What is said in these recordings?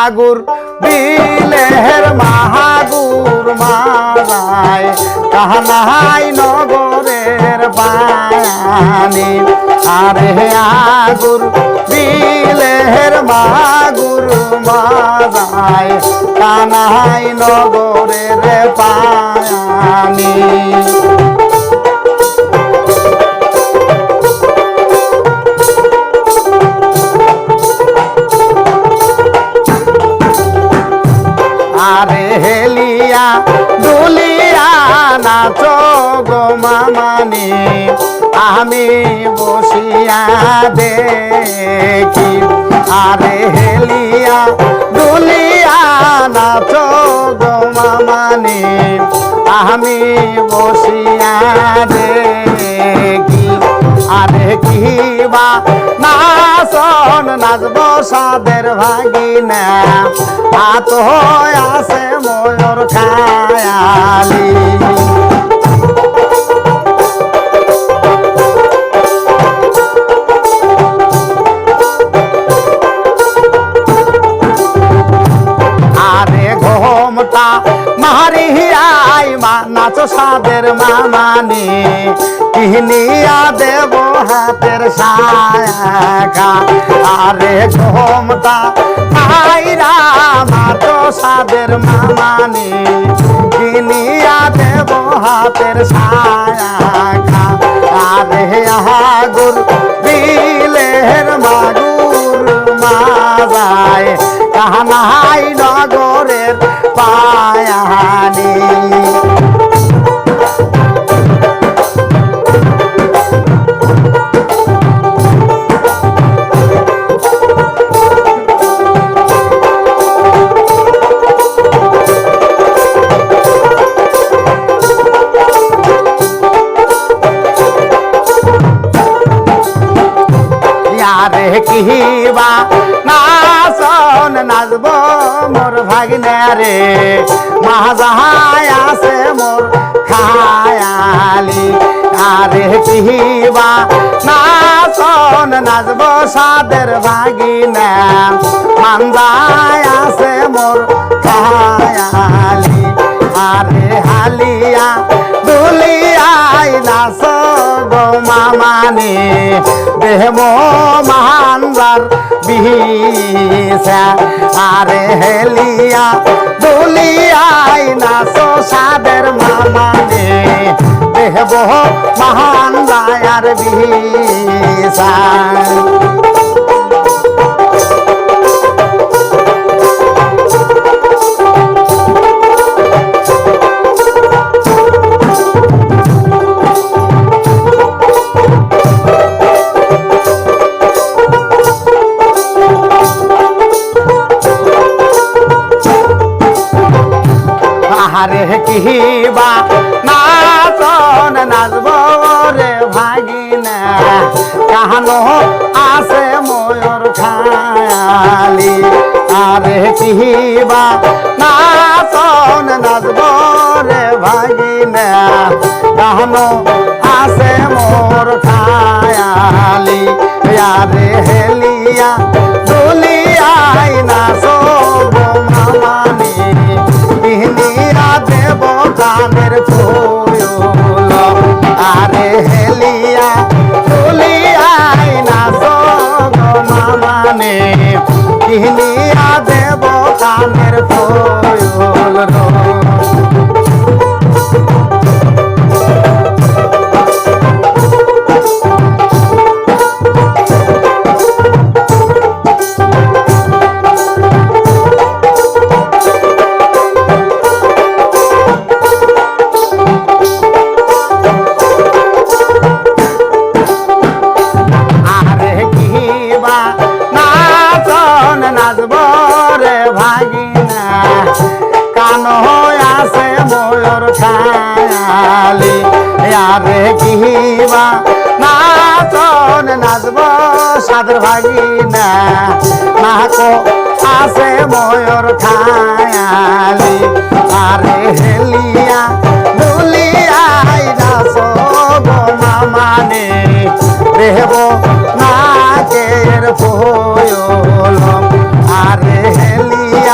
আগুর বিলের মাহাগুর মারায় কাহানাই নগরের পানি আরে আগুর বিলের মাগুর মারায় কানাই নগরের পানি আরে হেলিয়া দুলিয়া নাচো গো মামানি আমি বসিয়া দেখি আরে হেলিয়া দুলিয়া নাচো গো মামানি আমি বসিয়া দেখি আরে কিবা নাচন নাচব সাদের ভাগিনা আত আছে ময়ূর খায়ালি আরে ঘোমটা মারিয়াই মা নাচো সাদের মামানি কিনিয়া দেব হাতের সায়া আরে ঘোমটা মাইরা মাতো সাদের মামানি কিনিয়া দেব হাতের সায়া আরে আগুর বিলের মাগুর মারায় কাহানাই নগরের পায়ানি আরে কিবা নাচন নাচব মোর ভাগিনা রে মাহাজাহায় আছে মোর খায়ালি আরে কিবা নাচন নাচব সাদের ভাগিনা মানজায় আছে মোর খায়ালি আরে হালিয়া দুলিয়াই নাচ গো মামানি দেহম মানজার বিহিসা আরে হেলিয়া দুলিয়াই নাচো সাদের মামানি দেহব মানজার বিহিসা আরে কিবা নাচন নাচব রে ভাগিনা কাহানো আছে ময়ূর খায়ালি আরে কিবা নাচন নাচব রে ভাগিনা কাহানো আছে মোর খায়ালি আরে হেলিয়া দুলিয়াই নাচো গো মামানি কিনিয়া দেব কানের ফুল আরে হেলিয়া দুলিয়াই নাচো গো মামানি কিনিয়া দেব কানের ফুল নাচব রে ভাগিনা কানো আছে ময়ূর খায়ালি আরে কিবা নাচন নাচব সাদের ভাগিনা নাকো আছে ময়ূর খায়ালি আরে হেলিয়া দুলিয়াই নাচো গো মামানি দেব নাকের পোয়ল আরে হেলিয়া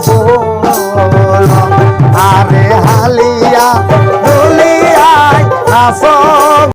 ফুল আরে হালিয়া দুলিয়ায় নাচো